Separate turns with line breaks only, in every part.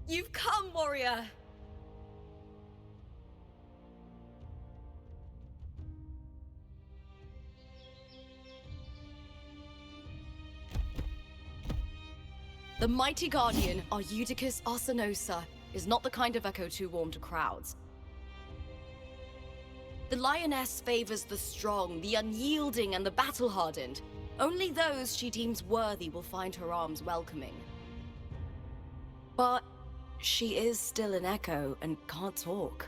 You've come, warrior! The mighty guardian, Arudicus Arsenosa, is not the kind of echo too warm to crowds. The lioness favors the strong, the unyielding, and the battle-hardened. Only those she deems worthy will find her arms welcoming. But she is still an echo and can't talk.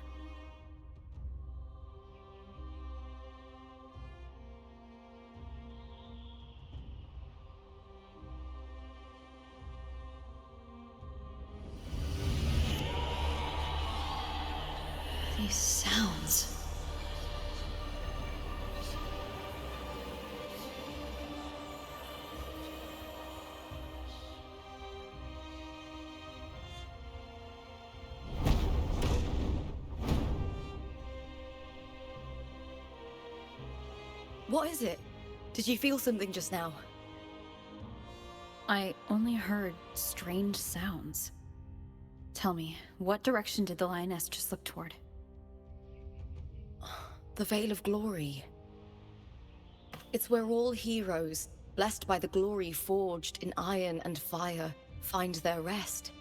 These sounds.
What is it? Did you feel something just now?
I only heard strange sounds. Tell me, what direction did the lioness just look toward?
The Veil of Glory. It's where all heroes, blessed by the glory forged in iron and fire, find their rest.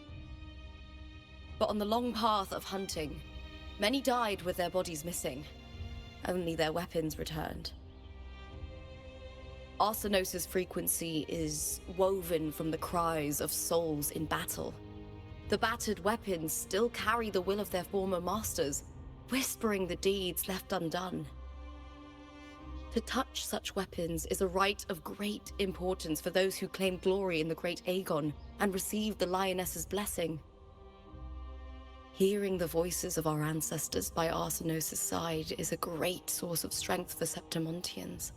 But on the long path of hunting, many died with their bodies missing. Only their weapons returned. Arsenosa's frequency is woven from the cries of souls in battle. The battered weapons still carry the will of their former masters, whispering the deeds left undone. To touch such weapons is a rite of great importance for those who claim glory in the great Aegon and receive the lioness's blessing. Hearing the voices of our ancestors by Arsenosa's side is a great source of strength for Septimontians.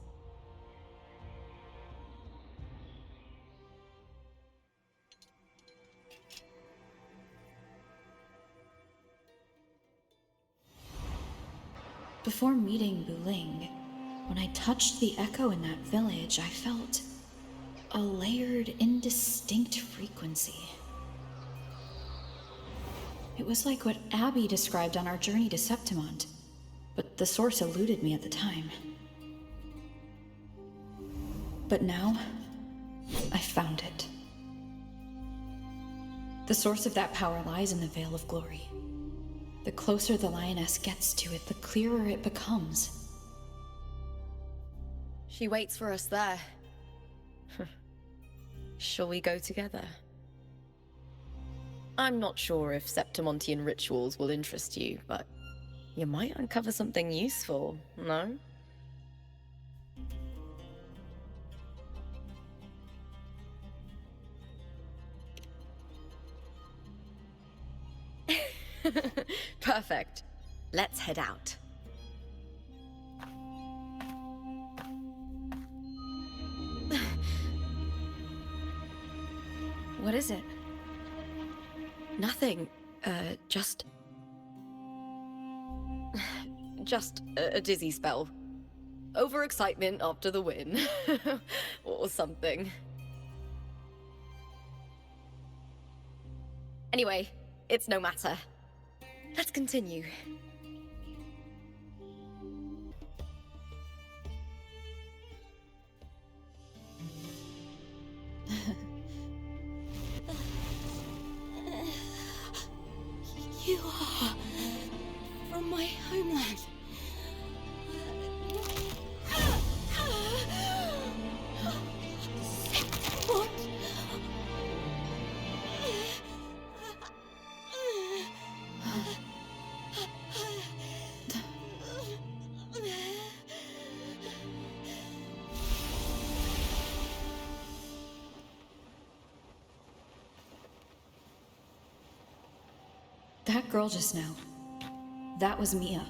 Before meeting Buling, when I touched the echo in that village, I felt a layered, indistinct frequency. It was like what Abby described on our journey to Septimont, but the source eluded me at the time. But now, I found it. The source of that power lies in the Veil of Glory. The closer the lioness gets to it, the clearer it becomes.
She waits for us there. Shall we go together? I'm not sure if Septimontian rituals will interest you, but you might uncover something useful, no? Perfect. Let's head out.
What is it?
Nothing. Just a dizzy spell. Overexcitement after the win. Or something. Anyway, it's no matter. Let's continue.
You are from my homeland. What?
That girl just now, that was Mia.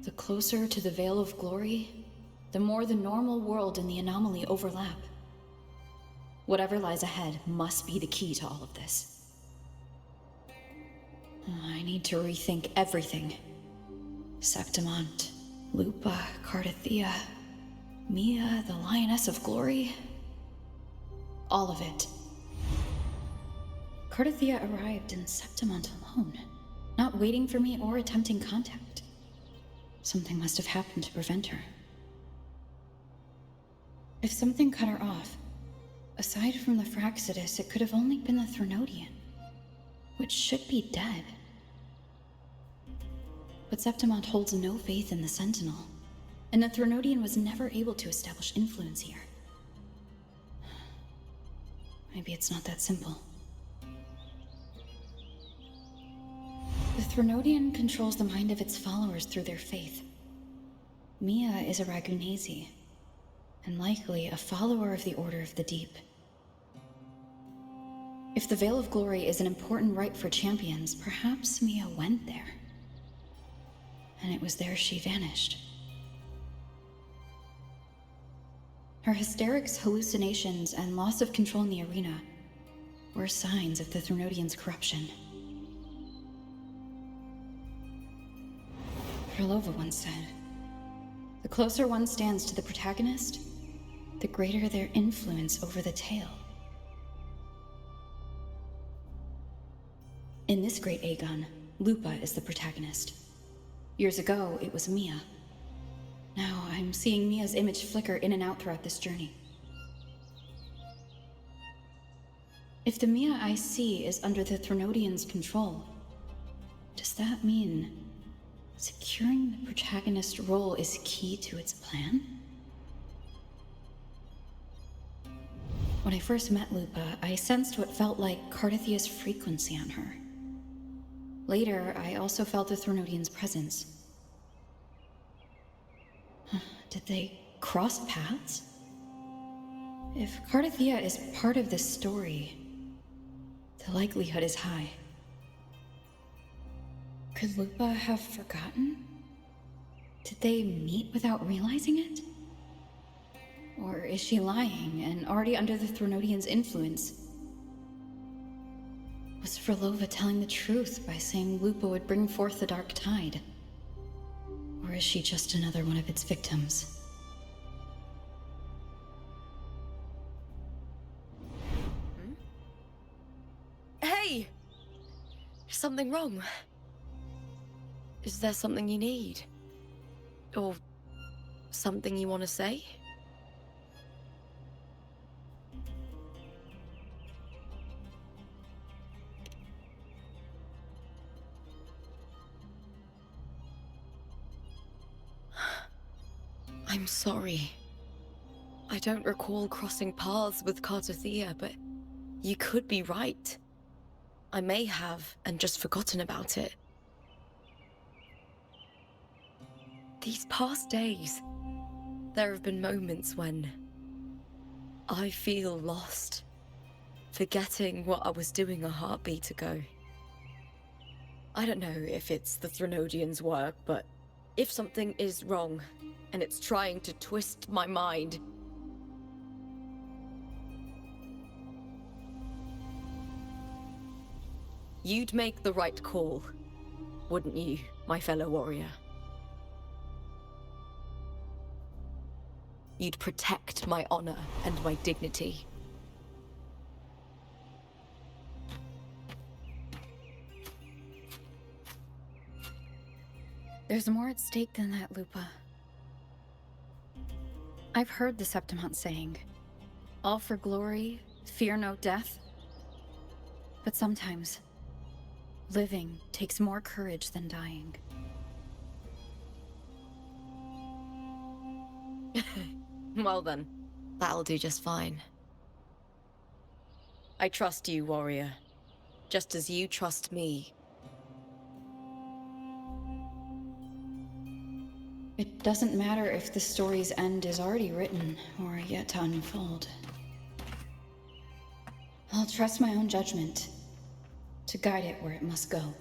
The closer to the Veil of Glory, the more the normal world and the anomaly overlap. Whatever lies ahead must be the key to all of this. I need to rethink everything. Septimont, Lupa, Cartethyia, Mia, the Lioness of Glory. All of it. Cartethyia arrived in Septimont alone, not waiting for me or attempting contact. Something must have happened to prevent her. If something cut her off, aside from the Fraxidus, it could have only been the Threnodian, which should be dead. But Septimont holds no faith in the Sentinel, and the Threnodian was never able to establish influence here. Maybe it's not that simple. The Threnodian controls the mind of its followers through their faith. Mia is a Ragunesi, and likely a follower of the Order of the Deep. If the Veil of Glory is an important rite for champions, perhaps Mia went there. And it was there she vanished. Her hysterics, hallucinations, and loss of control in the arena were signs of the Threnodian's corruption. Herlova once said, "The closer one stands to the protagonist, the greater their influence over the tale." In this great Aegon, Lupa is the protagonist. Years ago, it was Mia. Now I'm seeing Mia's image flicker in and out throughout this journey. If the Mia I see is under the Threnodian's control, does that mean securing the protagonist role is key to its plan? When I first met Lupa, I sensed what felt like Cartethia's frequency on her. Later, I also felt the Threnodian's presence. Did they cross paths? If Cartethyia is part of this story, the likelihood is high. Could Lupa have forgotten? Did they meet without realizing it? Or is she lying and already under the Threnodian's influence? Was Herlova telling the truth by saying Lupa would bring forth the Dark Tide? Or is she just another one of its victims?
Hey! Is something wrong? Is there something you need? Or something you want to say? I'm sorry. I don't recall crossing paths with Cartethyia, but you could be right. I may have, and just forgotten about it. These past days, there have been moments when I feel lost, forgetting what I was doing a heartbeat ago. I don't know if it's the Threnodian's work, but if something is wrong, and it's trying to twist my mind, you'd make the right call, wouldn't you, my fellow warrior? You'd protect my honor and my dignity.
There's more at stake than that, Lupa. I've heard the Septimont saying, "All for glory, fear no death." But sometimes, living takes more courage than dying.
Well then, that'll do just fine. I trust you, warrior, just as you trust me.
It doesn't matter if the story's end is already written or yet to unfold. I'll trust my own judgment to guide it where it must go.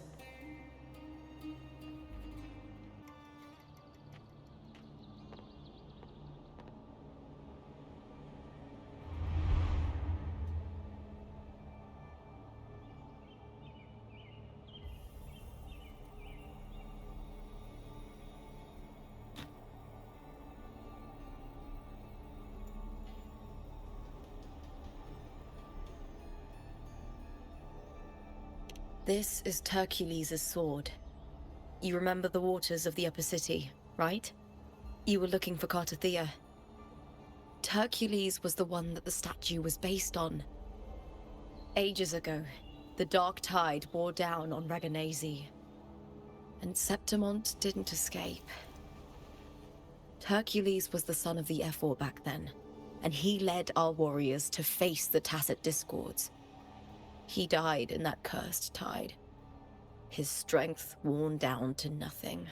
This is Hercules' sword. You remember the waters of the Upper City, right? You were looking for Cartethyia. Hercules was the one that the statue was based on. Ages ago, the dark tide bore down on Reganesi, and Septimont didn't escape. Hercules was the son of the Ephor back then, and he led our warriors to face the Tacit Discords. He died in that cursed tide, his strength worn down to nothing.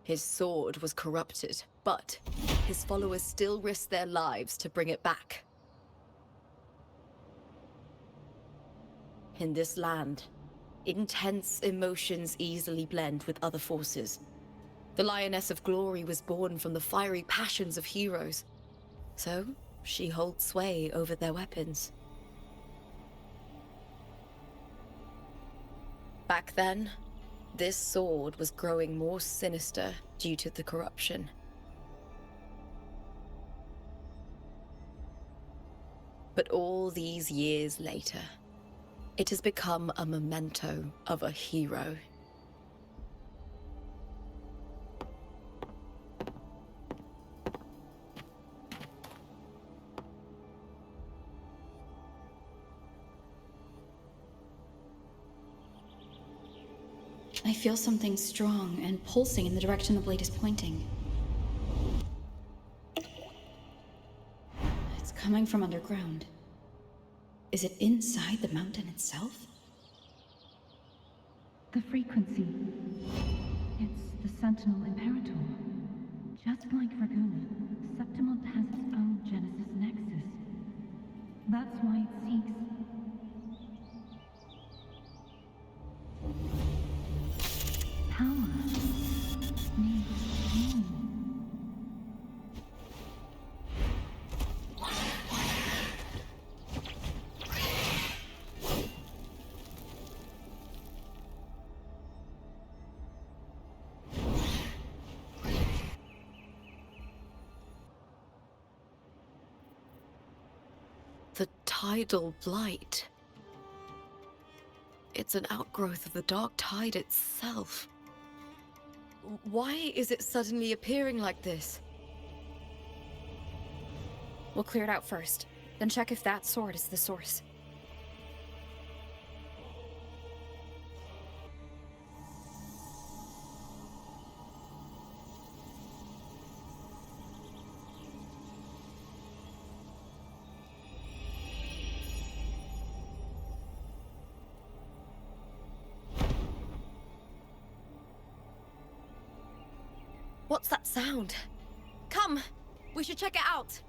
His sword was corrupted, but his followers still risked their lives to bring it back. In this land, intense emotions easily blend with other forces. The Lioness of Glory was born from the fiery passions of heroes, so she holds sway over their weapons. Back then, this sword was growing more sinister due to the corruption. But all these years later, it has become a memento of a hero.
I feel something strong and pulsing in the direction the blade is pointing. It's coming from underground. Is it inside the mountain itself?
The frequency. It's the Sentinel Imperator. Just like Vergona, Septimont has its own Genesis Nexus. That's why it seeks... power. Needs pain.
The tidal blight. It's an outgrowth of the dark tide itself. Why is it suddenly appearing like this?
We'll clear it out first, then check if that sword is the source.
What's that sound? Come! We should check it out!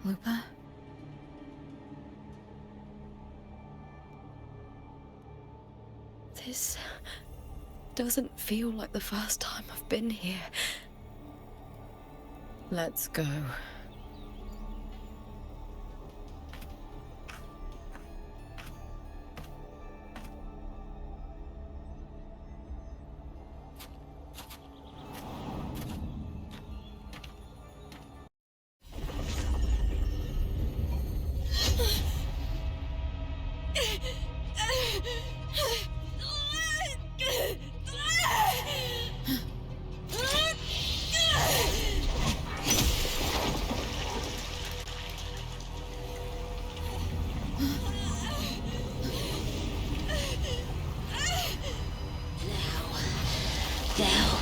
Lupa? This doesn't feel like the first time I've been here. Let's go.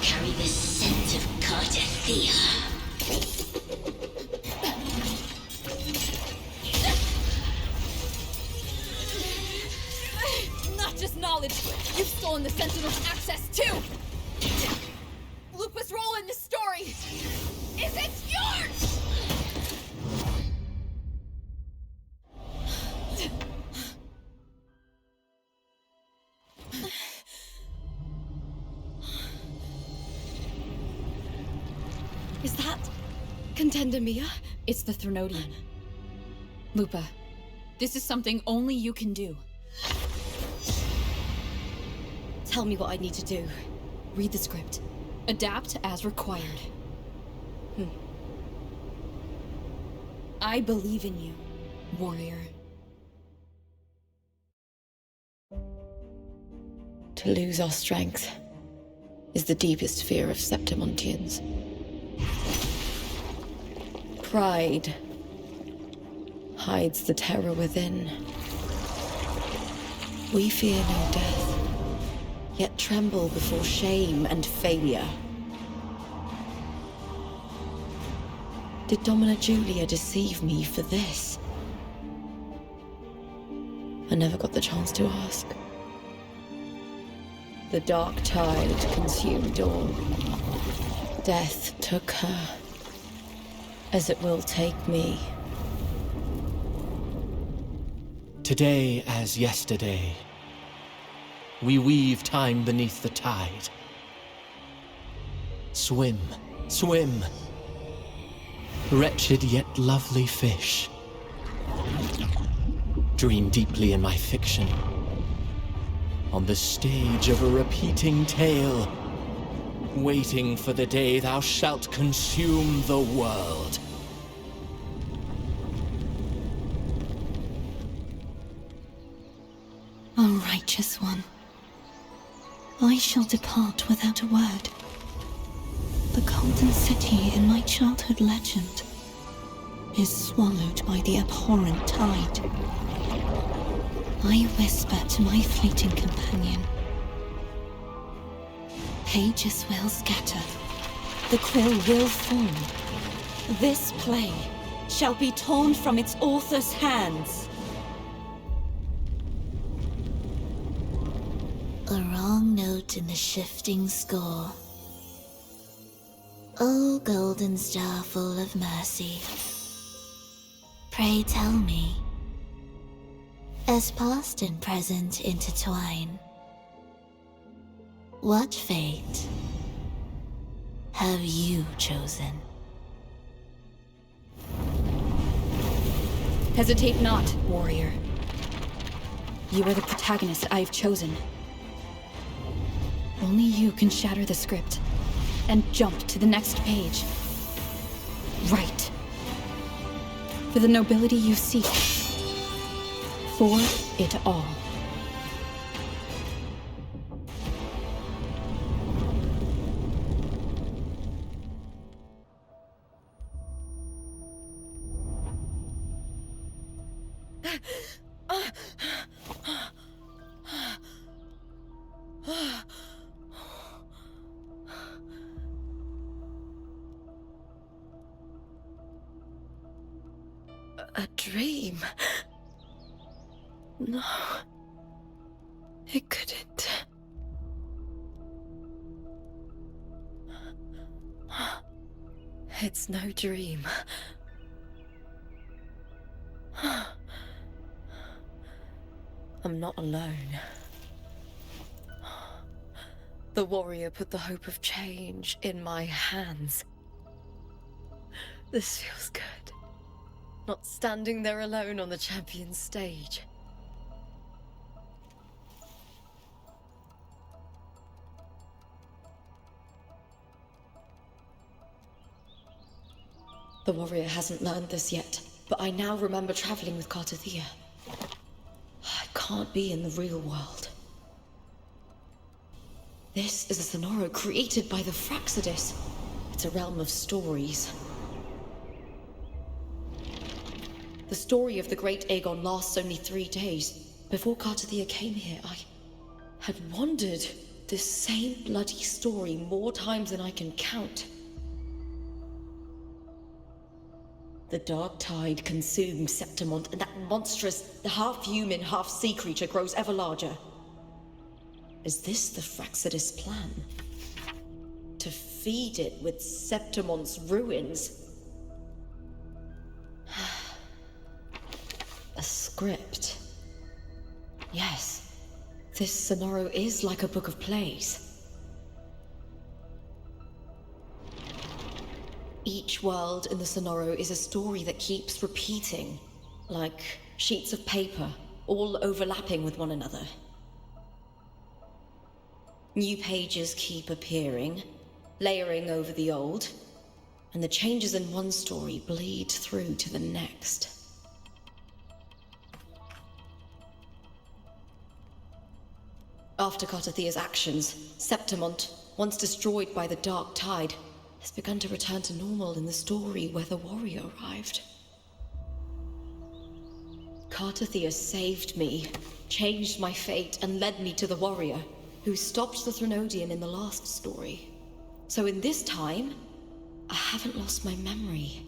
carry the scent of Cartethyia.
Not just knowledge, you've stolen the Sentinel's access too! Lupa's role in this story isn't yours!
Is that Contender Mia?
It's the Threnodian. Lupa, this is something only you can do.
Tell me what I need to do.
Read the script. Adapt as required. I believe in you, warrior.
To lose our strength is the deepest fear of Septimontians. Pride hides the terror within. We fear no death, yet tremble before shame and failure. Did Domina Julia deceive me for this? I never got the chance to ask. The dark tide consumed all. Death took her, as it will take me.
Today as yesterday, we weave time beneath the tide. Swim, swim, wretched yet lovely fish. Dream deeply in my fiction, on the stage of a repeating tale, waiting for the day thou shalt consume the world.
O righteous one, I shall depart without a word. The golden city in my childhood legend is swallowed by the abhorrent tide. I whisper to my fleeting companion. Pages will scatter. The quill will form. This play shall be torn from its author's hands. A wrong note in the shifting score. O golden star full of mercy, pray tell me, as past and present intertwine, what fate have you chosen?
Hesitate not, warrior. You are the protagonist I've chosen. Only you can shatter the script and jump to the next page. Right. For the nobility you seek. For it all.
A dream? No. It couldn't. It's no dream. I'm not alone. The warrior put the hope of change in my hands. This feels good. Not standing there alone on the champion's stage. The warrior hasn't learned this yet, but I now remember traveling with Cartethyia. I can't be in the real world. This is a Sonoro created by the Fraxidus. It's a realm of stories. The story of the Great Aegon lasts only 3 days. Before Cartethyia came here, I had wandered this same bloody story more times than I can count. The dark tide consumes Septimont, and that monstrous, half-human, half-sea creature grows ever larger. Is this the Fraxidus' plan? To feed it with Septimont's ruins? A script. Yes, this Sonoro is like a book of plays. Each world in the Sonoro is a story that keeps repeating, like sheets of paper, all overlapping with one another. New pages keep appearing, layering over the old, and the changes in one story bleed through to the next. After Cartethia's actions, Septimont, once destroyed by the dark tide, has begun to return to normal in the story where the warrior arrived. Cartethyia saved me, changed my fate, and led me to the warrior, who stopped the Threnodian in the last story. So in this time, I haven't lost my memory.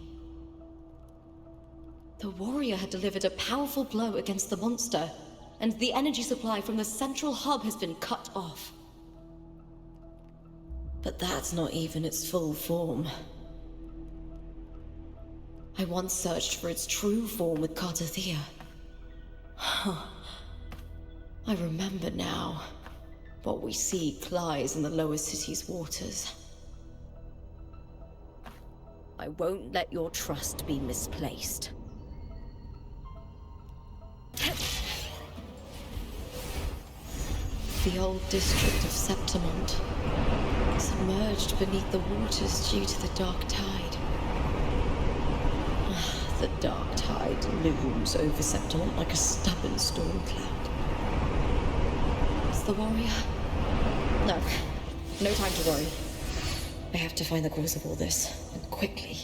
The warrior had delivered a powerful blow against the monster, and the energy supply from the central hub has been cut off. But that's not even its full form. I once searched for its true form with Cartethyia. I remember now. What we see lies in the lower city's waters. I won't let your trust be misplaced. The old district of Septimont, submerged beneath the waters due to the dark tide. The dark tide looms over Septimont like a stubborn storm cloud. Is the warrior? No. No time to worry. I have to find the cause of all this, and quickly.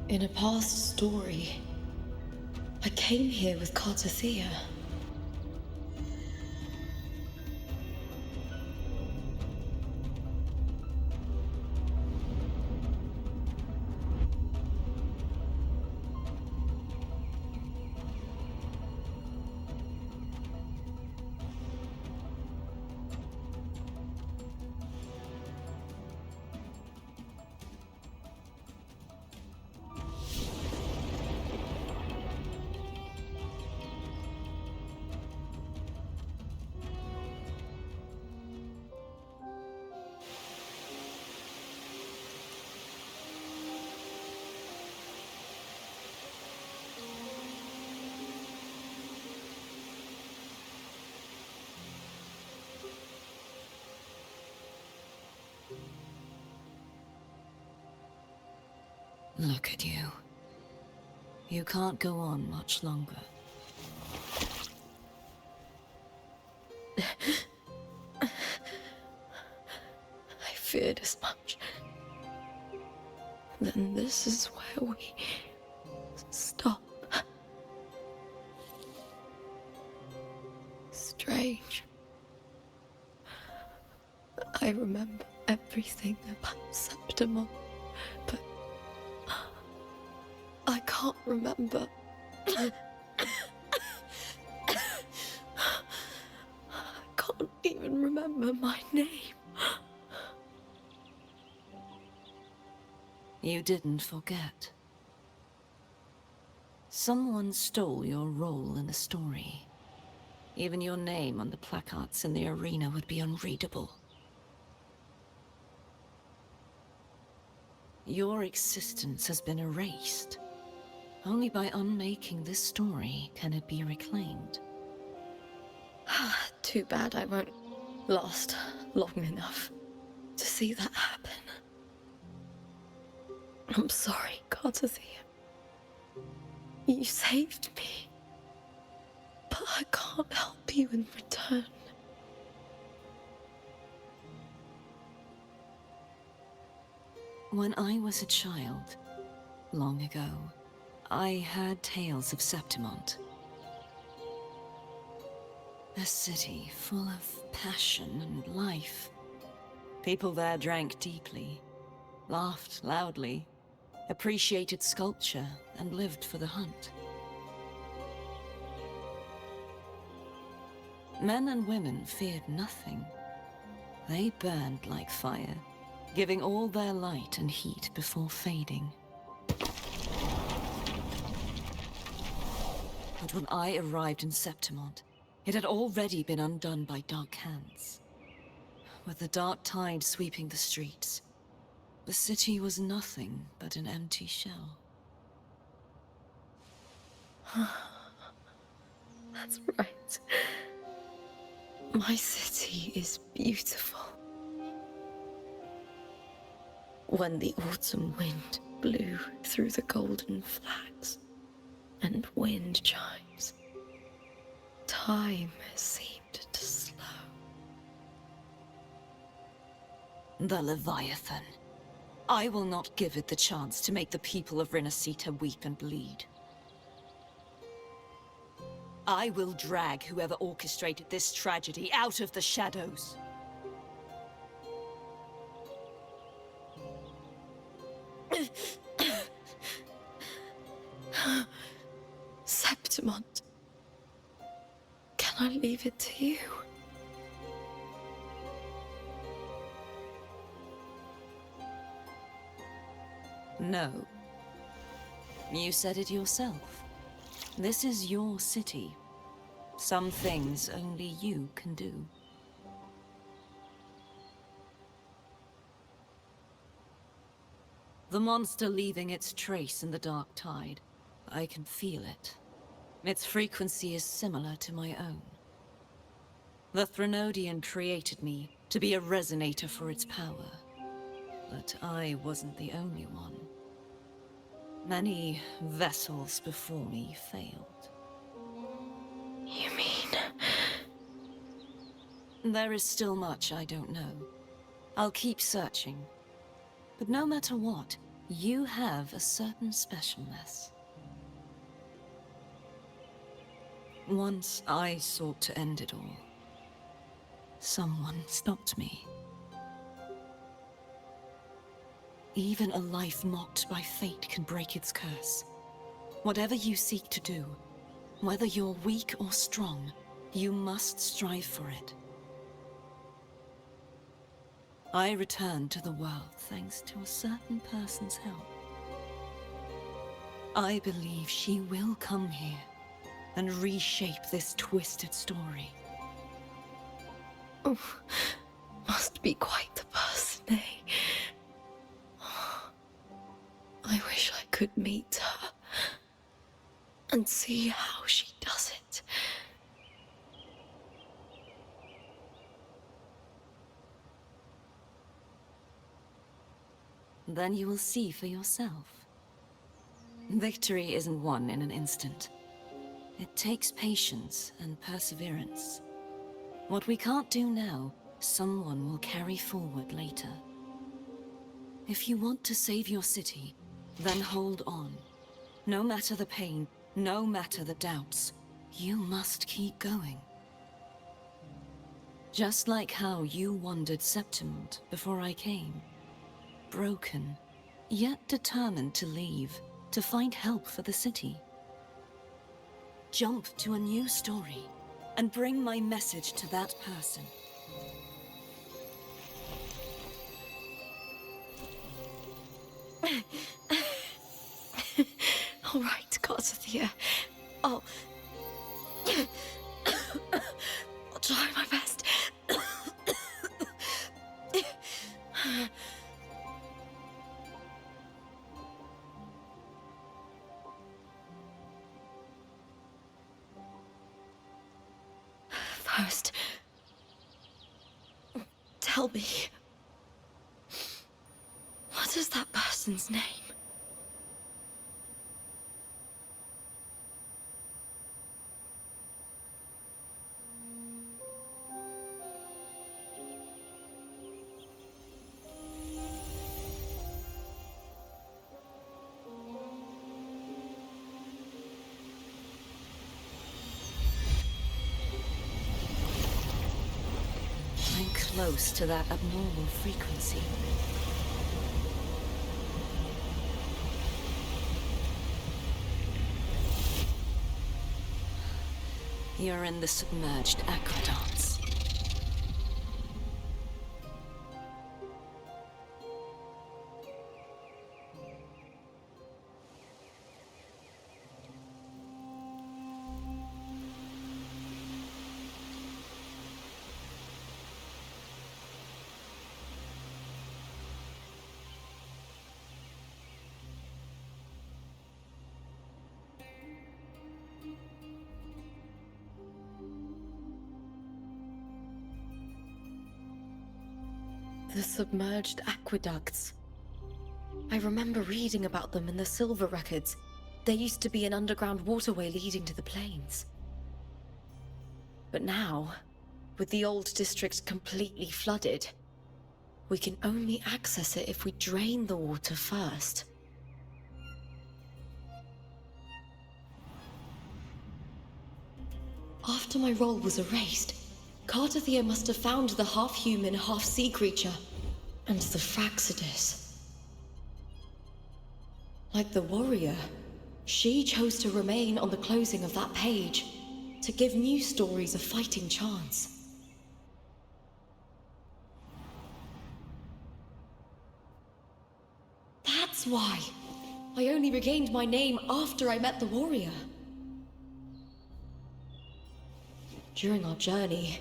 In a past story, I came here with Cartethyia. Look at you. You can't go on much longer. I feared as much. Then this is where we stop. Strange. I remember everything about Septimont, but I can't remember. I can't even remember my name.
You didn't forget. Someone stole your role in the story. Even your name on the placards in the arena would be unreadable. Your existence has been erased. Only by unmaking this story can it be reclaimed.
Too bad I won't last long enough to see that happen. I'm sorry, Cartethyia. You saved me. But I can't help you in return.
When I was a child, long ago, I heard tales of Septimont. A city full of passion and life. People there drank deeply, laughed loudly, appreciated sculpture, and lived for the hunt. Men and women feared nothing. They burned like fire, giving all their light and heat before fading. But when I arrived in Septimont, it had already been undone by dark hands. With the dark tide sweeping the streets, the city was nothing but an empty shell.
That's right. My city is beautiful. When the autumn wind blew through the golden flags and wind chimes, time seemed to slow.
The Leviathan. I will not give it the chance to make the people of Rinascita weep and bleed. I will drag whoever orchestrated this tragedy out of the shadows.
Septimont. Can I leave it to you?
No. You said it yourself. This is your city. Some things only you can do. The monster leaving its trace in the dark tide. I can feel it. Its frequency is similar to my own. The Threnodian created me to be a resonator for its power. But I wasn't the only one. Many vessels before me failed.
You mean...
There is still much I don't know. I'll keep searching. But no matter what, you have a certain specialness. Once I sought to end it all. Someone stopped me. Even a life mocked by fate can break its curse. Whatever you seek to do, whether you're weak or strong, you must strive for it. I returned to the world thanks to a certain person's help. I believe she will come here and reshape this twisted story.
Oh, must be quite the person, eh? I wish I could meet her and see how she does it.
Then you will see for yourself. Victory isn't won in an instant. It takes patience and perseverance. What we can't do now, someone will carry forward later. If you want to save your city, then hold on. No matter the pain, no matter the doubts, you must keep going. Just like how you wandered Septimont before I came. Broken, yet determined to leave, to find help for the city. Jump to a new story, and bring my message to that person.
All right, Cartethyia. I'll try my best. First, tell me, what is that person's name?
close to that abnormal frequency. You're in the submerged aqueducts.
The submerged aqueducts. I remember reading about them in the Silver records. There used to be an underground waterway leading to the plains. But now, with the old district completely flooded, we can only access it if we drain the water first. After my role was erased, Cartethyia must have found the half-human, half-sea creature, and the Fraxidus. Like the warrior, she chose to remain on the closing of that page, to give new stories a fighting chance. That's why I only regained my name after I met the warrior. During our journey,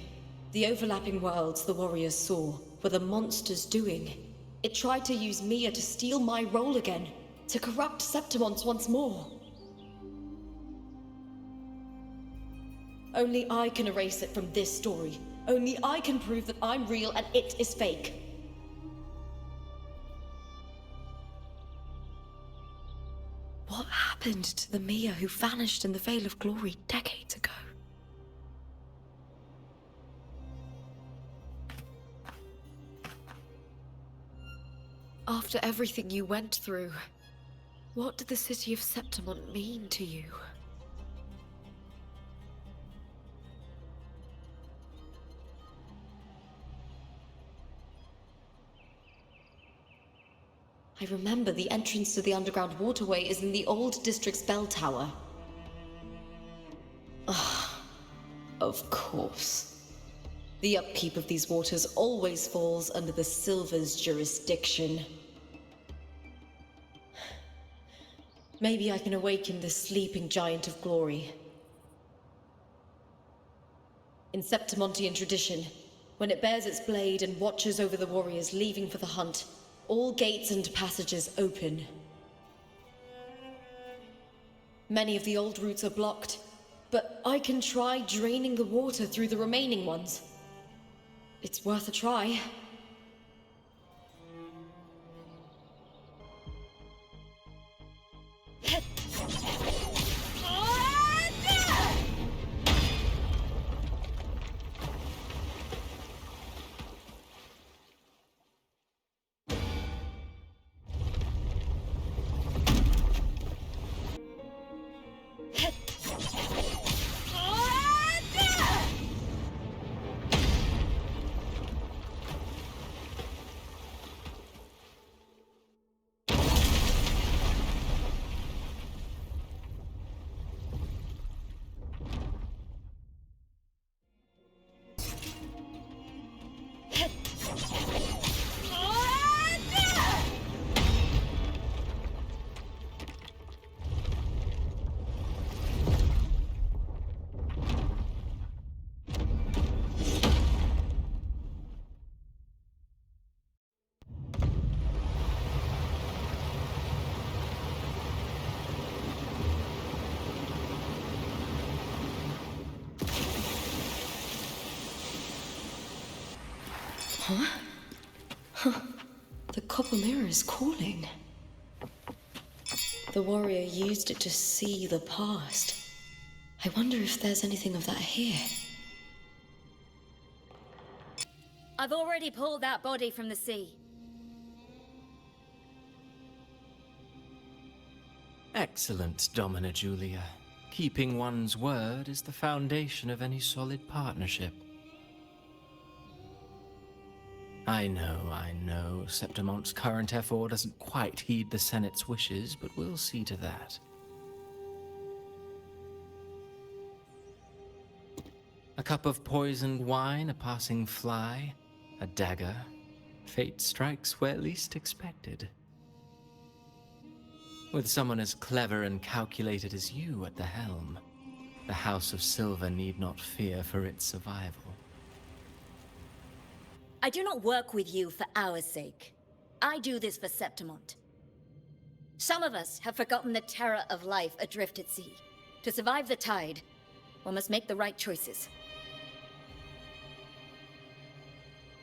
the overlapping worlds the warriors saw were the monsters doing. It tried to use Mia to steal my role again, to corrupt Septimons once more. Only I can erase it from this story. Only I can prove that I'm real and it is fake. What happened to the Mia who vanished in the Veil of Glory decades ago? After everything you went through, what did the city of Septimon mean to you? I remember the entrance to the underground waterway is in the old district's bell tower. Ah, of course. The upkeep of these waters always falls under the Silver's jurisdiction. Maybe I can awaken the sleeping giant of glory. In Septimontian tradition, when it bears its blade and watches over the warriors leaving for the hunt, all gates and passages open. Many of the old routes are blocked, but I can try draining the water through the remaining ones. It's worth a try. The copper mirror is calling. The warrior used it to see the past. I wonder if there's anything of that here.
I've already pulled that body from the sea.
Excellent, Domina Julia. Keeping one's word is the foundation of any solid partnership. I know. Septimonte's current F4 doesn't quite heed the Senate's wishes, but we'll see to that. A cup of poisoned wine, a passing fly, a dagger. Fate strikes where least expected. With someone as clever and calculated as you at the helm, the House of Silver need not fear for its survival.
I do not work with you for our sake. I do this for Septimont. Some of us have forgotten the terror of life adrift at sea. To survive the tide, one must make the right choices.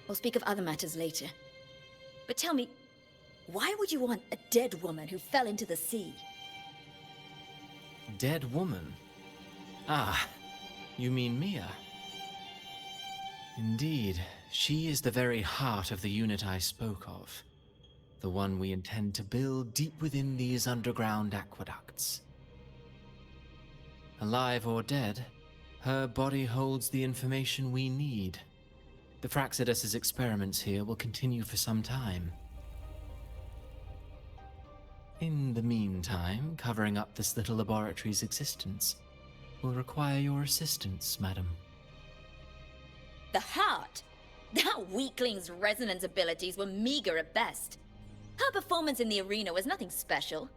We'll speak of other matters later. But tell me, why would you want a dead woman who fell into the sea?
Dead woman? Ah, you mean Mia? Indeed, she is the very heart of the unit I spoke of. The one we intend to build deep within these underground aqueducts. Alive or dead, her body holds the information we need. The Fraxidus's experiments here will continue for some time. In the meantime, covering up this little laboratory's existence will require your assistance, madam.
The heart? That weakling's resonance abilities were meager at best. Her performance in the arena was nothing special.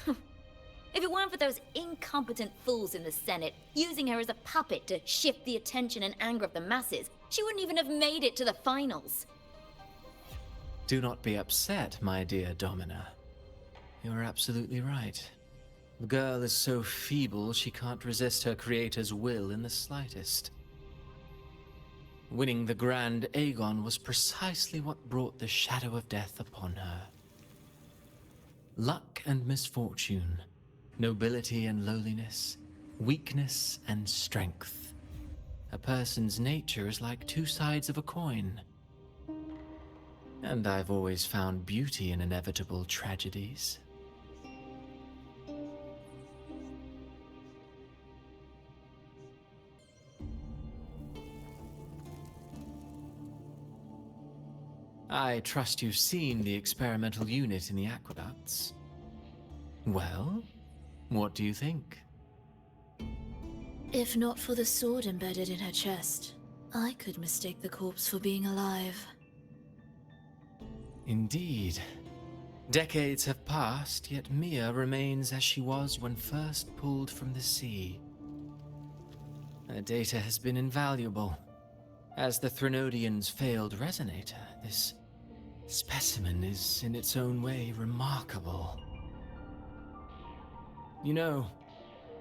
If it weren't for those incompetent fools in the Senate using her as a puppet to shift the attention and anger of the masses, she wouldn't even have made it to the finals.
Do not be upset, my dear Domina. You're absolutely right. The girl is so feeble she can't resist her creator's will in the slightest. Winning the Grand Aegon was precisely what brought the shadow of death upon her. Luck and misfortune, nobility and lowliness, weakness and strength. A person's nature is like two sides of a coin. And I've always found beauty in inevitable tragedies. I trust you've seen the experimental unit in the aqueducts. Well, what do you think?
If not for the sword embedded in her chest, I could mistake the corpse for being alive.
Indeed. Decades have passed, yet Mia remains as she was when first pulled from the sea. Her data has been invaluable. As the Threnodian's failed resonator, this specimen is in its own way remarkable. You know,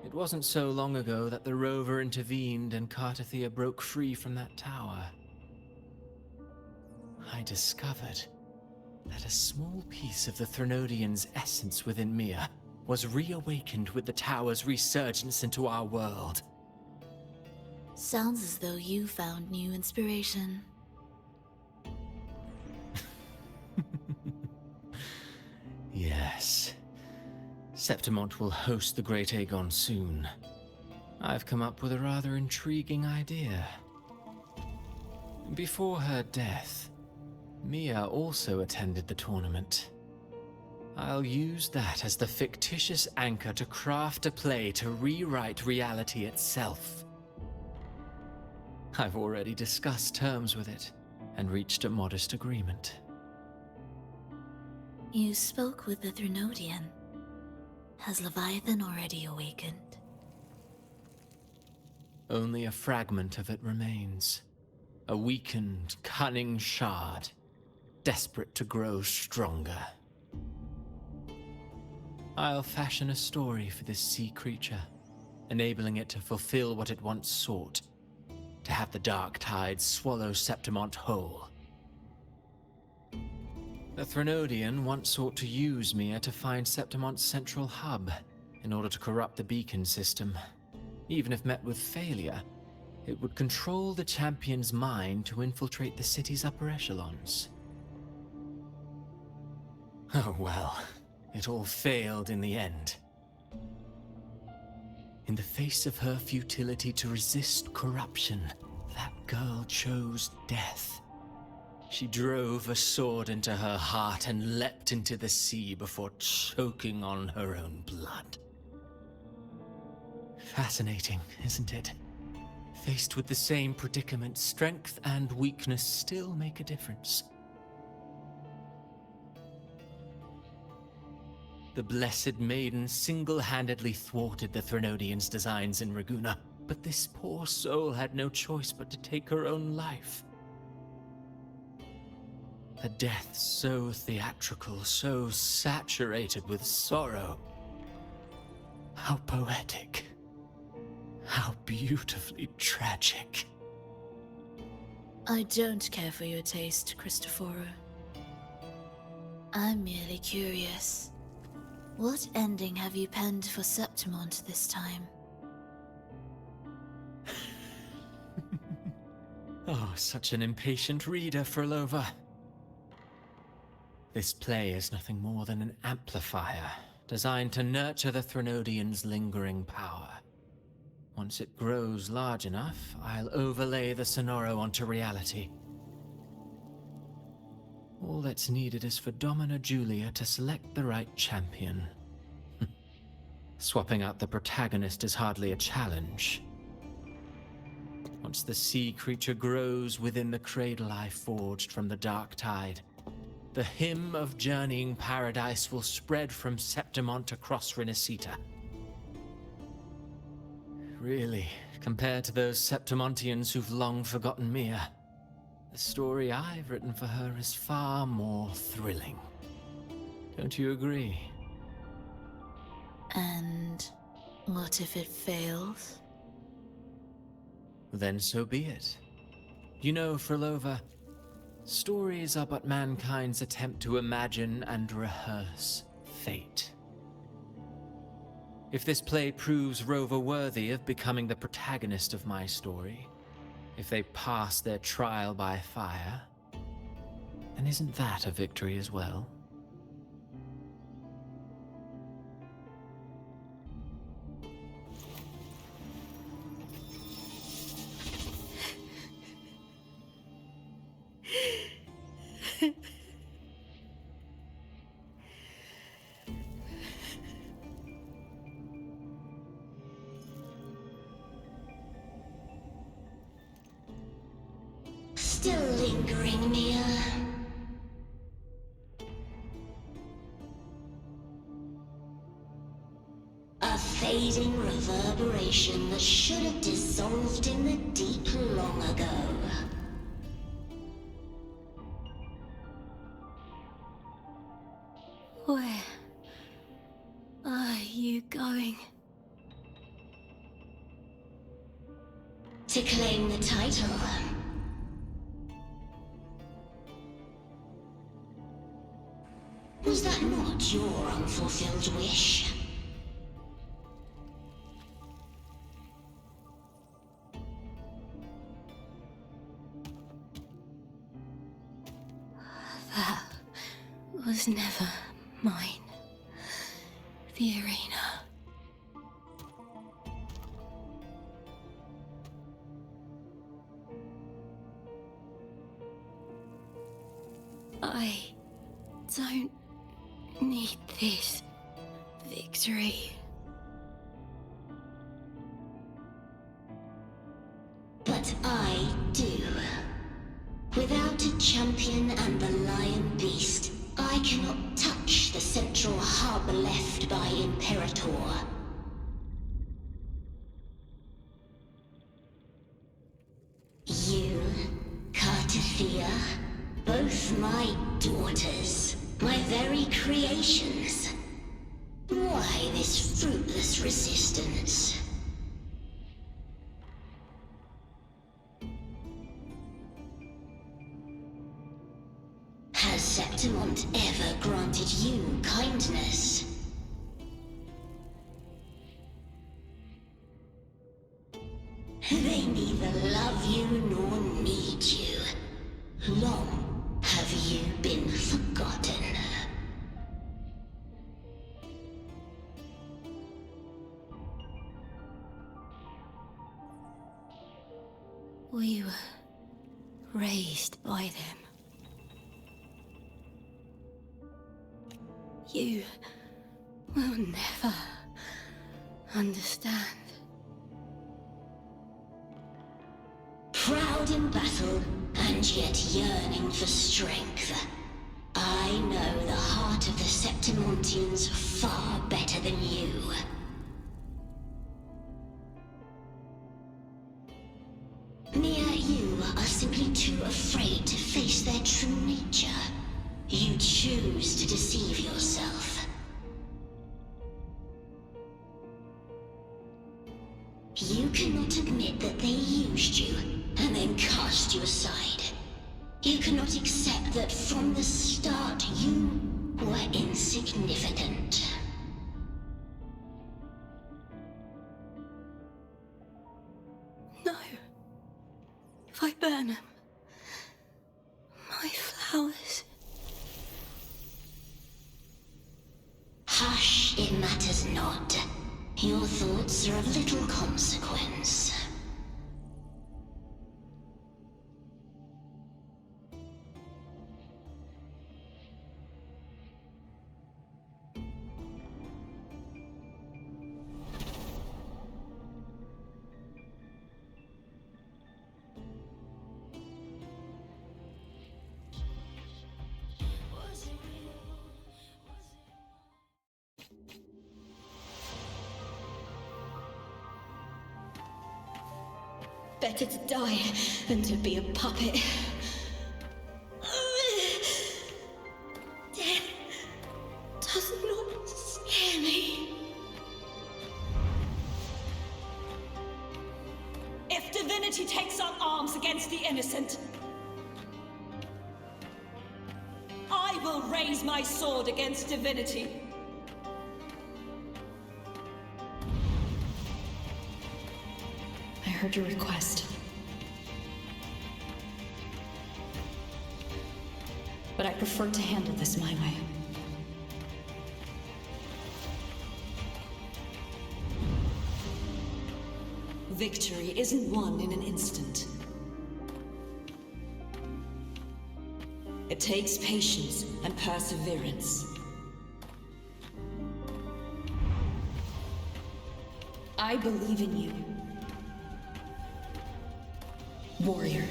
it wasn't so long ago that the rover intervened and Cartethyia broke free from that tower. I discovered that a small piece of the Threnodian's essence within Mia was reawakened with the tower's resurgence into our world.
Sounds as though you found new inspiration.
Yes. Septimont will host the Great Aegon soon. I've come up with a rather intriguing idea. Before her death, Mia also attended the tournament. I'll use that as the fictitious anchor to craft a play to rewrite reality itself. I've already discussed terms with it and reached a modest agreement.
You spoke with the Threnodian. Has Leviathan already awakened?
Only a fragment of it remains. A weakened, cunning shard, desperate to grow stronger. I'll fashion a story for this sea creature, enabling it to fulfill what it once sought, to have the dark tides swallow Septimont whole. The Threnodian once sought to use Mia to find Septimont's central hub in order to corrupt the beacon system. Even if met with failure, it would control the champion's mind to infiltrate the city's upper echelons. Oh well, it all failed in the end. In the face of her futility to resist corruption, girl chose death. She drove a sword into her heart and leapt into the sea before choking on her own blood. Fascinating, isn't it? Faced with the same predicament, strength and weakness still make a difference. The Blessed Maiden single-handedly thwarted the Threnodians' designs in Raguna, but this poor soul had no choice but to take her own life. A death so theatrical, so saturated with sorrow. How poetic. How beautifully tragic.
I don't care for your taste, Cristoforo. I'm merely curious. What ending have you penned for Septimont this time?
Oh, such an impatient reader, Frolova. This play is nothing more than an amplifier, designed to nurture the Threnodians' lingering power. Once it grows large enough, I'll overlay the Sonoro onto reality. All that's needed is for Domina Julia to select the right champion. Swapping out the protagonist is hardly a challenge. Once the sea creature grows within the cradle I forged from the dark tide, the hymn of journeying paradise will spread from Septimont across Renacita. Really, compared to those Septimontians who've long forgotten Mia, the story I've written for her is far more thrilling. Don't you agree?
And what if it fails?
Then so be it. You know, Frolova, stories are but mankind's attempt to imagine and rehearse fate. If this play proves Rover worthy of becoming the protagonist of my story, if they pass their trial by fire, then isn't that a victory as well?
Still lingering, Mia. A fading reverberation that should have dissolved in the deep long ago.
Where are you going?
To claim the title. Was that not your unfulfilled wish?
That was never mine. The arena. I don't need this victory.
But I do. Without a champion and the lion beast, I cannot touch the central hub left by Imperator. You, Cartethyia, both my daughters, my very creations. Why this fruitless resistance? Has Septimont ever granted you kindness? They neither love you nor need you. Long have you been forgotten.
We were raised by them. You will never understand.
Proud in battle, and yet yearning for strength. I know the heart of the Septimontians far better than you. Mia, you are simply too afraid to face their true nature. You choose to deceive yourself. You cannot admit that they used you and then cast you aside. You cannot accept that from the start you were insignificant.
No. If I burn them, my flowers...
Hush, it matters not. Your thoughts are of little consequence.
Better to die than to be a puppet. Death does not scare me.
If divinity takes up arms against the innocent, I will raise my sword against divinity.
I heard your request. But I prefer to handle this my way.
Victory isn't won in an instant. It takes patience and perseverance. I believe in you, warrior.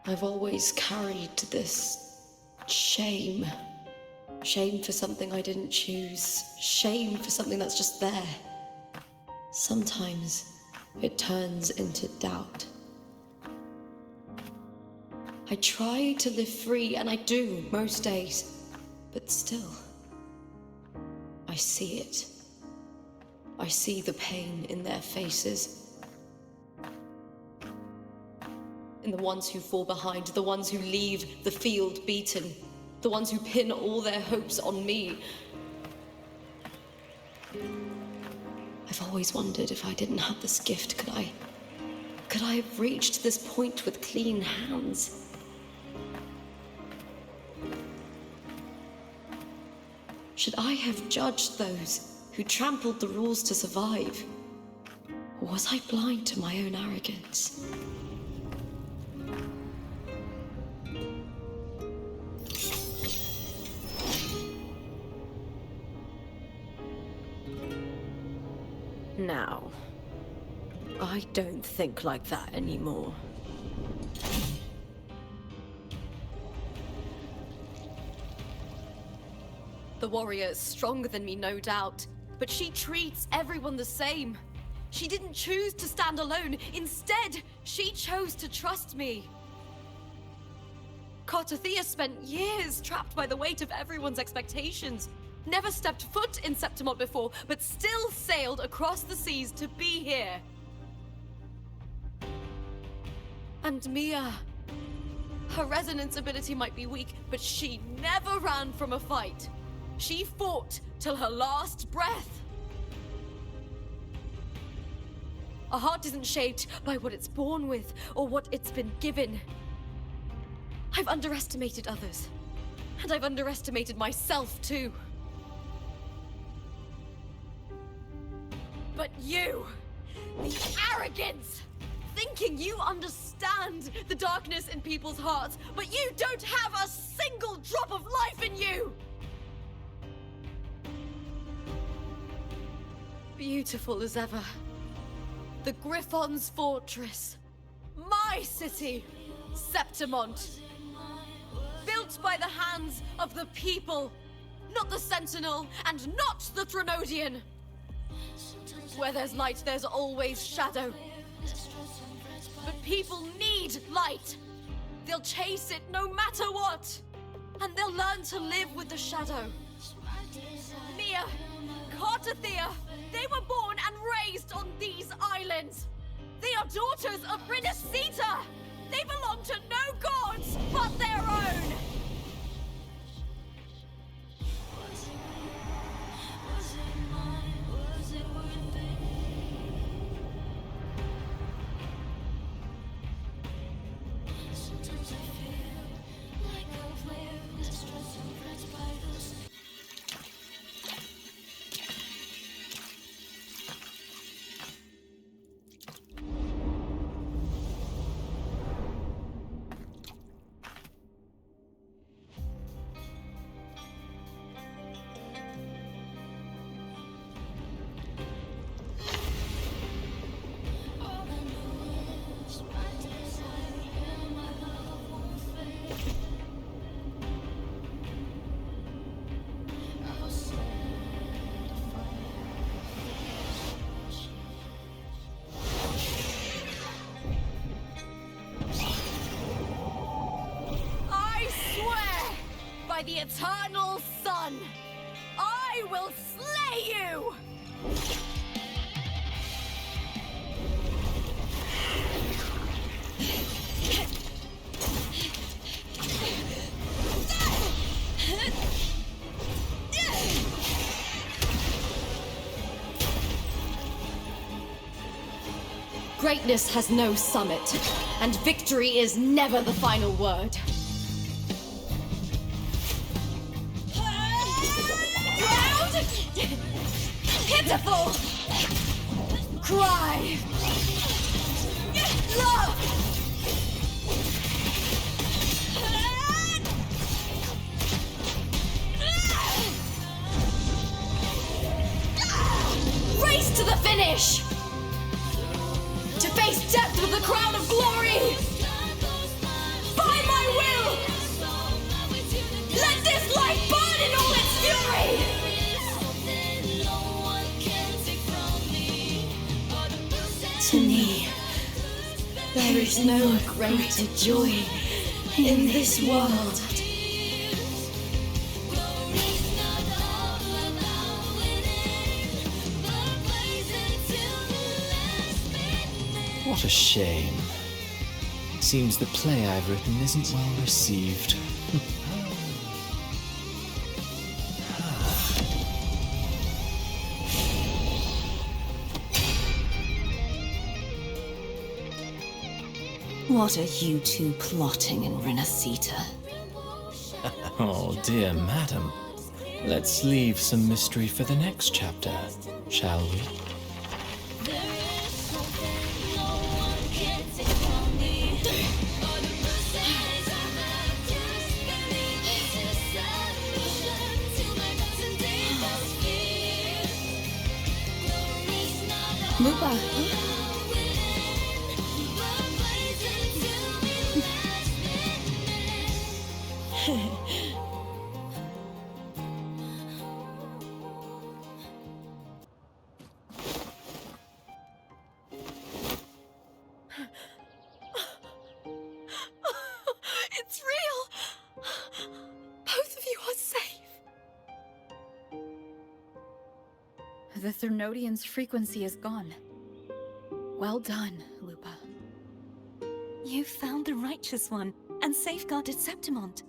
I've always carried this shame. Shame for something I didn't choose. Shame for something that's just there. Sometimes it turns into doubt. I try to live free, and I do most days. But still, I see it. I see the pain in their faces. In the ones who fall behind, the ones who leave the field beaten, the ones who pin all their hopes on me. I've always wondered if I didn't have this gift, could I have reached this point with clean hands? Should I have judged those who trampled the rules to survive? Or was I blind to my own arrogance? Now, I don't think like that anymore. The warrior is stronger than me, no doubt, but she treats everyone the same. She didn't choose to stand alone. Instead, she chose to trust me. Cartethyia spent years trapped by the weight of everyone's expectations. Never stepped foot in Septimont before, but still sailed across the seas to be here. And Mia, her resonance ability might be weak, but she never ran from a fight. She fought till her last breath. A heart isn't shaped by what it's born with or what it's been given. I've underestimated others. And I've underestimated myself, too. But you! The arrogance! Thinking you understand the darkness in people's hearts, but you don't have a single drop of life in you! Beautiful as ever. The Griffon's fortress. My city, Septimont. Built by the hands of the people. Not the Sentinel, and not the Threnodian. Where there's light, there's always shadow. But people need light. They'll chase it no matter what. And they'll learn to live with the shadow. Mia, Cartethyia, they were born and raised on these islands. They are daughters of Renasita. They belong to no gods but their own. By the eternal sun, I will slay you! Greatness has no summit, and victory is never the final word. Pitiful! Cry! Love! Race to the finish! To face death with the crown of glory! By my will! Let this light burn in all its fury!
To me, there is no greater joy in this world.
What a shame. Seems the play I've written isn't well received.
What are you two plotting in Renasita?
Oh, dear madam. Let's leave some mystery for the next chapter, shall we?
Lupa.
It's real! Both of you are safe!
The Threnodian's frequency is gone. Well done, Lupa.
You found the righteous one and safeguarded Septimont.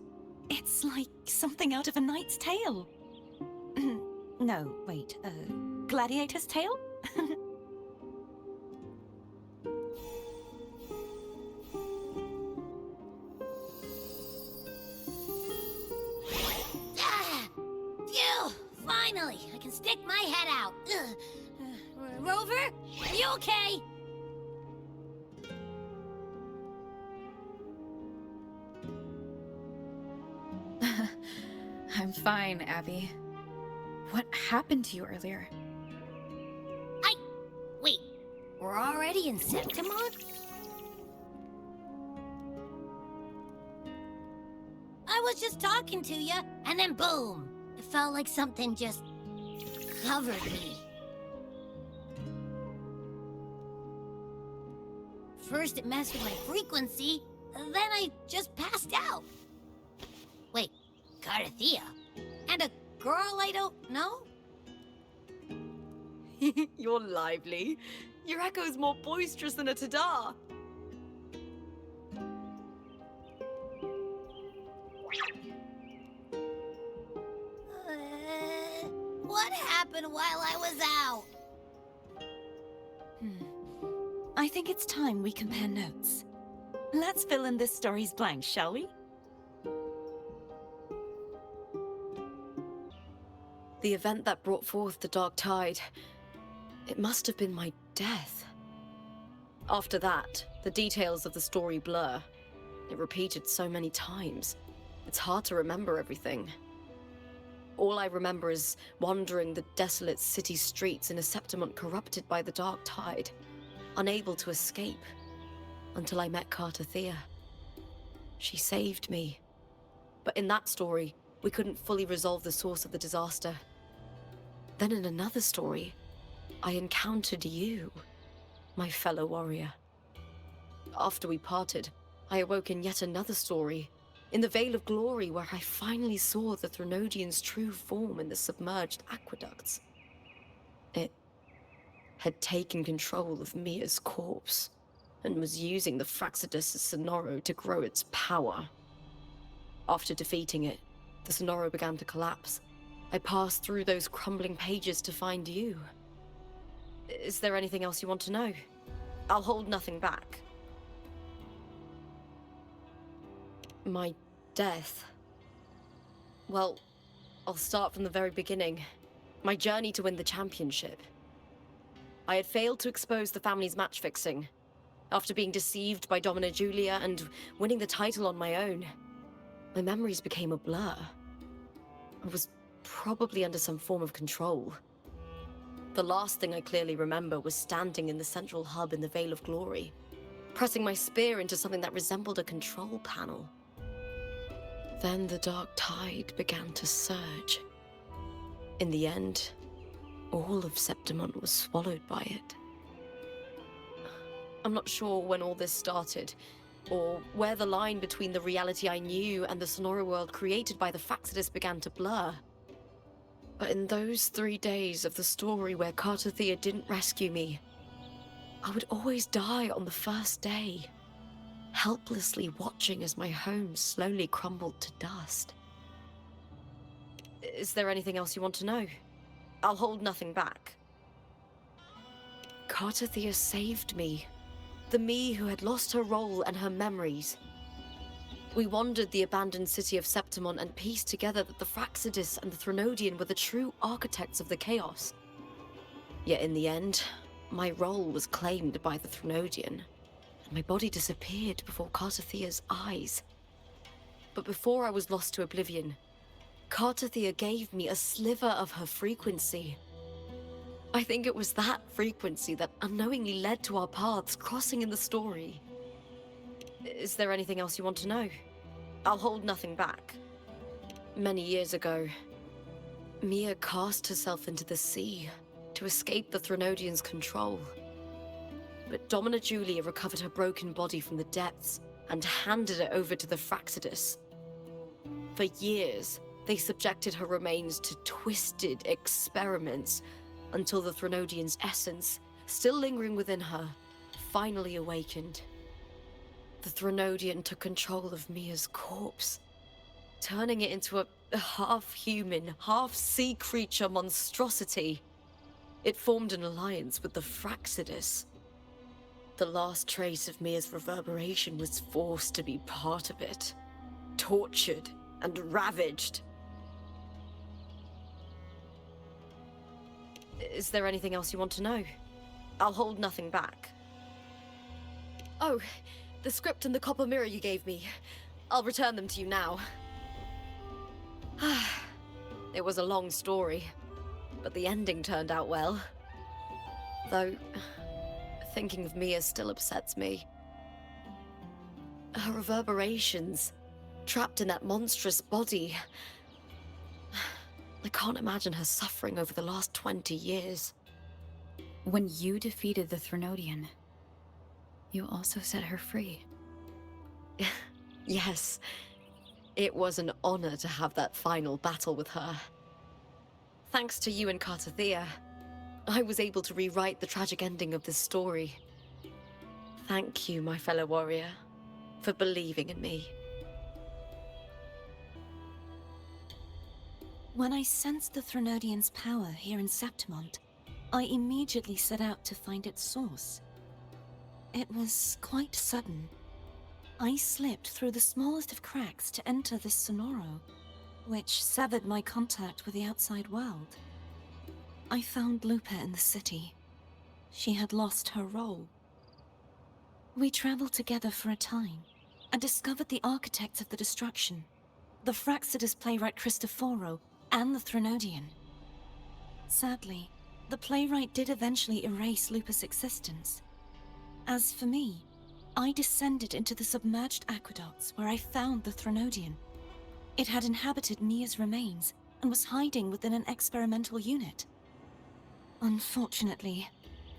It's like something out of a knight's tale. No, wait, gladiator's tale?
Finally, I can stick my head out. Rover, are you okay?
I'm fine, Abby. What happened to you earlier?
Wait, we're already in Septimont? I was just talking to you, and then boom! It felt like something just covered me. First it messed with my frequency, then I just passed out. Wait, Cartethyia? And a girl I don't know?
You're lively. Your echo's more boisterous than a Tadar.
What happened while I was out?
I think it's time we compare notes. Let's fill in this story's blanks, shall we?
The event that brought forth the Dark Tide, it must have been my death. After that, the details of the story blur. It repeated so many times. It's hard to remember everything. All I remember is wandering the desolate city streets in a Septimont corrupted by the Dark Tide, unable to escape, until I met Cartethyia. She saved me. But in that story, we couldn't fully resolve the source of the disaster. Then in another story, I encountered you, my fellow warrior. After we parted, I awoke in yet another story, in the Veil of Glory, where I finally saw the Threnodian's true form in the submerged aqueducts. It had taken control of Mia's corpse, and was using the Fraxidus' Sonoro to grow its power. After defeating it, the Sonoro began to collapse. I passed through those crumbling pages to find you. Is there anything else you want to know? I'll hold nothing back. My death. Well, I'll start from the very beginning. My journey to win the championship. I had failed to expose the family's match-fixing. After being deceived by Domina Julia and winning the title on my own, my memories became a blur. I was probably under some form of control. The last thing I clearly remember was standing in the central hub in the Veil of Glory, pressing my spear into something that resembled a control panel. Then the Dark Tide began to surge. In the end, all of Septimont was swallowed by it. I'm not sure when all this started, or where the line between the reality I knew and the Sonora world created by the Fraxidus began to blur. But in those 3 days of the story where Cartethyia didn't rescue me, I would always die on the first day, helplessly watching as my home slowly crumbled to dust. Is there anything else you want to know? I'll hold nothing back. Cartethyia saved me. The me who had lost her role and her memories. We wandered the abandoned city of Septimont and pieced together that the Fraxidus and the Threnodian were the true architects of the chaos. Yet in the end, my role was claimed by the Threnodian, and my body disappeared before Cartethyia's eyes. But before I was lost to oblivion, Cartethyia gave me a sliver of her frequency. I think it was that frequency that unknowingly led to our paths crossing in the story. Is there anything else you want to know? I'll hold nothing back. Many years ago, Mia cast herself into the sea to escape the Threnodian's control. But Domina Julia recovered her broken body from the depths and handed it over to the Fraxidus. For years, they subjected her remains to twisted experiments until the Threnodian's essence, still lingering within her, finally awakened. The Threnodian took control of Mia's corpse, turning it into a half-human, half-sea creature monstrosity. It formed an alliance with the Fraxidus. The last trace of Mia's reverberation was forced to be part of it, tortured and ravaged. Is there anything else you want to know? I'll hold nothing back. Oh, the script and the copper mirror you gave me. I'll return them to you now. It was a long story, but the ending turned out well. Though, thinking of Mia still upsets me. Her reverberations, trapped in that monstrous body. I can't imagine her suffering over the last 20 years.
When you defeated the Threnodian, you also set her free.
Yes. It was an honor to have that final battle with her. Thanks to you and Cartethyia, I was able to rewrite the tragic ending of this story. Thank you, my fellow warrior, for believing in me.
When I sensed the Threnodian's power here in Septimont, I immediately set out to find its source. It was quite sudden. I slipped through the smallest of cracks to enter this sonoro, which severed my contact with the outside world. I found Lupa in the city. She had lost her role. We traveled together for a time, and discovered the architects of the destruction, the Fraxidus playwright Cristoforo and the Threnodian. Sadly, the playwright did eventually erase Lupa's existence. As for me, I descended into the submerged aqueducts where I found the Threnodian. It had inhabited Mia's remains and was hiding within an experimental unit. Unfortunately,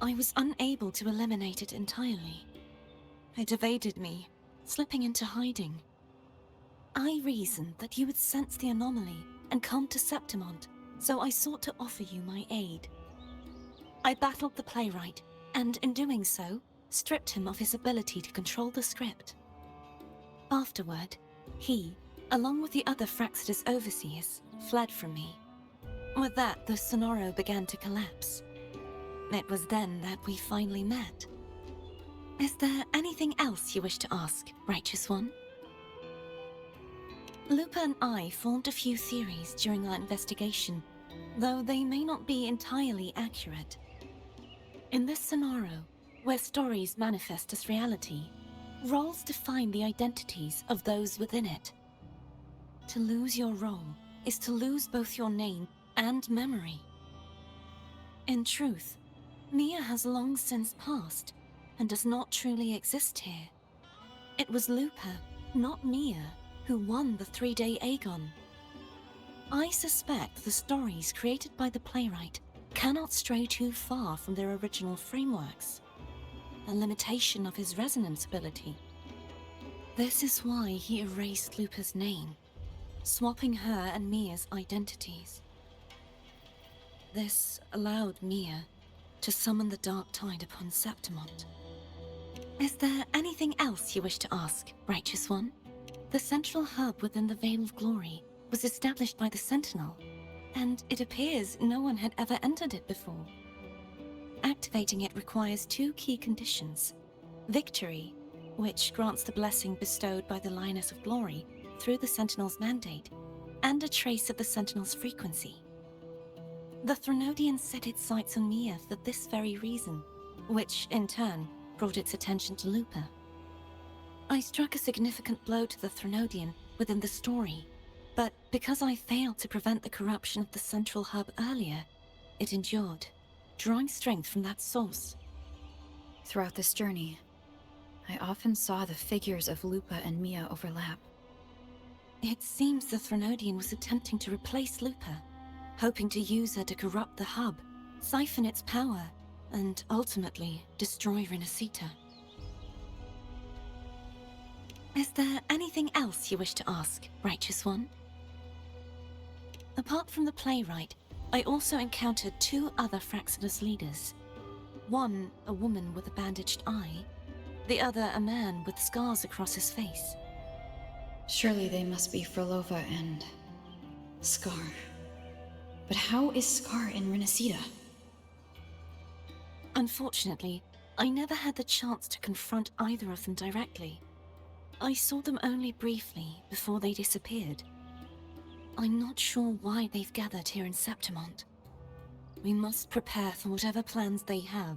I was unable to eliminate it entirely. It evaded me, slipping into hiding. I reasoned that you would sense the anomaly and come to Septimont, so I sought to offer you my aid. I battled the playwright, and in doing so, stripped him of his ability to control the script. Afterward, he, along with the other Fraxidus overseers, fled from me. With that, the sonoro began to collapse. It was then that we finally met. Is there anything else you wish to ask, Righteous One? Lupa and I formed a few theories during our investigation, though they may not be entirely accurate. In this sonoro, where stories manifest as reality, roles define the identities of those within it. To lose your role is to lose both your name and memory. In truth, Mia has long since passed and does not truly exist here. It was Lupa, not Mia, who won the 3-day Aegon. I suspect the stories created by the playwright cannot stray too far from their original frameworks, a limitation of his resonance ability. This is why he erased Lupa's name, swapping her and Mia's identities. This allowed Mia to summon the dark tide upon Septimont. Is there anything else you wish to ask, Righteous One? The central hub within the Veil of Glory was established by the Sentinel, and it appears no one had ever entered it before. Activating it requires 2 key conditions: victory, which grants the blessing bestowed by the Lioness of Glory through the Sentinel's mandate, and a trace of the Sentinel's frequency. The Threnodian set its sights on Mia for this very reason, which, in turn, brought its attention to Lupa. I struck a significant blow to the Threnodian within the story, but because I failed to prevent the corruption of the central hub earlier, it endured, drawing strength from that source.
Throughout this journey, I often saw the figures of Lupa and Mia overlap.
It seems the Threnodian was attempting to replace Lupa, hoping to use her to corrupt the hub, siphon its power, and ultimately destroy Renacita. Is there anything else you wish to ask, Righteous One? Apart from the playwright, I also encountered 2 other Fraxidus leaders. One, a woman with a bandaged eye, the other a man with scars across his face.
Surely they must be Frolova and Scar. But how is Scar in Renacita?
Unfortunately, I never had the chance to confront either of them directly. I saw them only briefly before they disappeared. I'm not sure why they've gathered here in Septimont. We must prepare for whatever plans they have.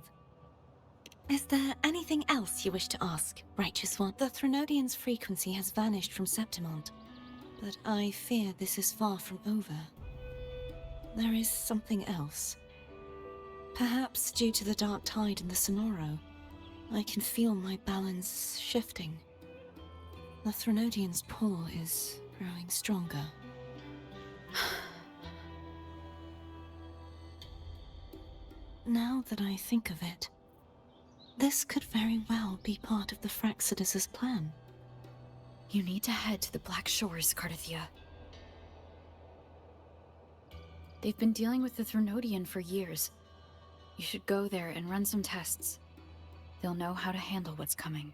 Is there anything else you wish to ask, Righteous One? The Threnodian's frequency has vanished from Septimont, but I fear this is far from over. There is something else. Perhaps due to the dark tide in the Sonoro, I can feel my balance shifting. The Threnodian's pull is growing stronger. Now that I think of it, this could very well be part of the Fraxidus' plan.
You need to head to the Black Shores, Cartethyia. They've been dealing with the Threnodian for years. You should go there and run some tests. They'll know how to handle what's coming.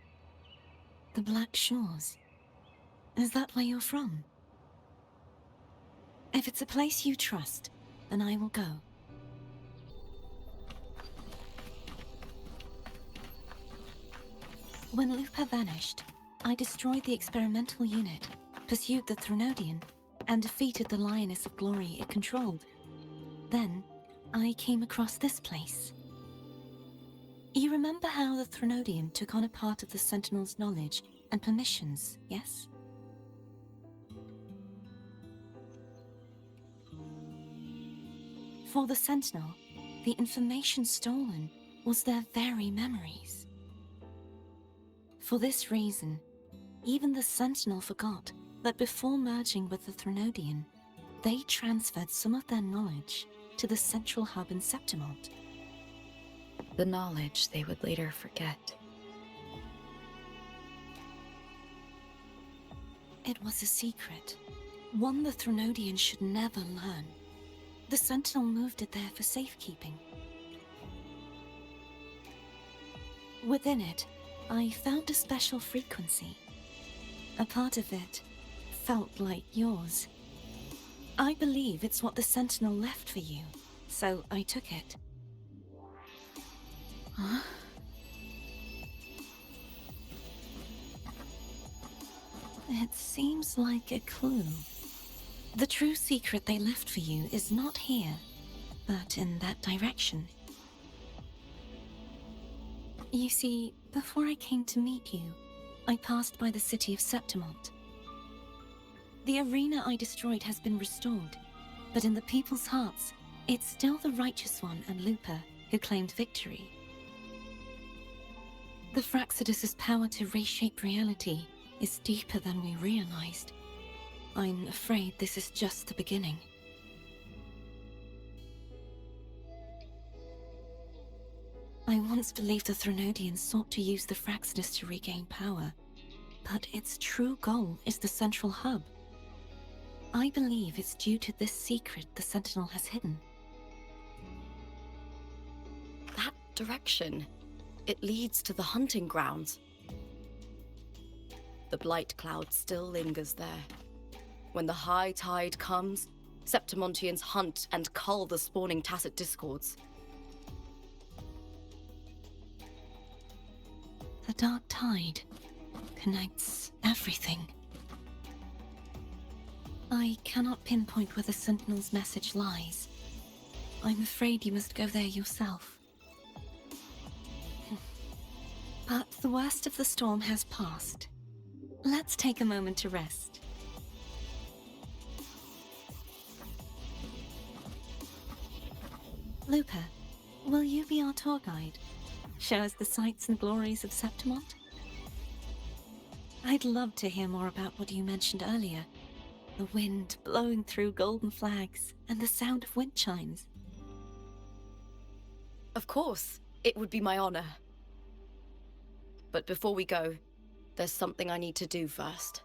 The Black Shores? Is that where you're from? If it's a place you trust, then I will go. When Lupa vanished, I destroyed the experimental unit, pursued the Threnodian, and defeated the Lioness of Glory it controlled. Then, I came across this place. You remember how the Threnodian took on a part of the Sentinel's knowledge and permissions, yes? For the Sentinel, the information stolen was their very memories. For this reason, even the Sentinel forgot that before merging with the Threnodian, they transferred some of their knowledge to the central hub in Septimont.
The knowledge they would later forget.
It was a secret, one the Threnodian should never learn. The Sentinel moved it there for safekeeping. Within it, I found a special frequency. A part of it felt like yours. I believe it's what the Sentinel left for you, so I took it.
Huh?
It seems like a clue. The true secret they left for you is not here, but in that direction. You see, before I came to meet you, I passed by the city of Septimont. The arena I destroyed has been restored, but in the people's hearts, it's still the Righteous One and Lupa who claimed victory. The Fraxidus' power to reshape reality is deeper than we realized. I'm afraid this is just the beginning. I once believed the Threnodians sought to use the Fraxidus to regain power, but its true goal is the central hub. I believe it's due to this secret the Sentinel has hidden.
That direction, it leads to the hunting grounds. The blight cloud still lingers there. When the high tide comes, Septimontians hunt and cull the spawning tacit discords.
The dark tide connects everything. I cannot pinpoint where the Sentinel's message lies. I'm afraid you must go there yourself. But the worst of the storm has passed. Let's take a moment to rest. Lupa, will you be our tour guide? Show us the sights and glories of Septimont? I'd love to hear more about what you mentioned earlier. The wind blowing through golden flags and the sound of wind chimes.
Of course, it would be my honor. But before we go, there's something I need to do first.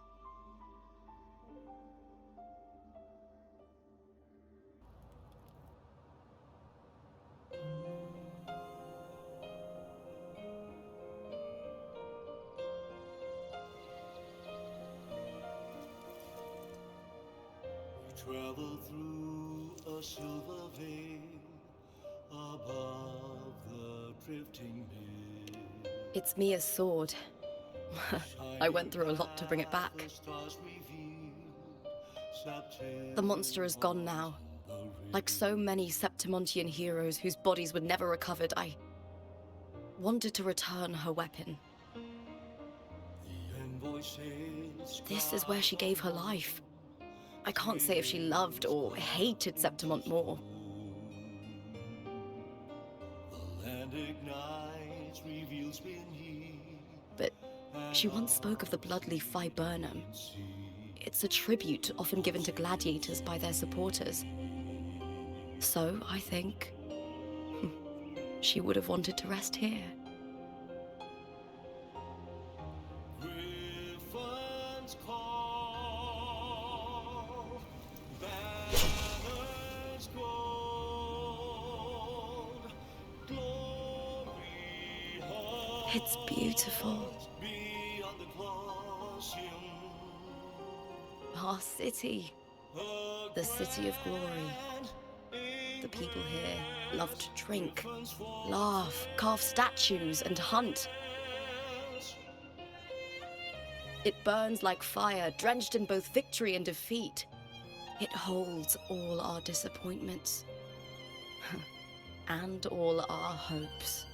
Travel through a silver veil above the drifting mill.
It's Mia's sword. I went through a lot to bring it back. The monster is gone now, Like so many Septimontian heroes whose bodies were never recovered, I wanted to return her weapon. This is where she gave her life. I can't say if she loved or hated Septimont more. But she once spoke of the bloodleaf viburnum. It's a tribute often given to gladiators by their supporters. So, I think, she would have wanted to rest here. It's beautiful. Our city. The city of glory. The people here love to drink, laugh, carve statues, and hunt. It burns like fire, drenched in both victory and defeat. It holds all our disappointments. And all our hopes.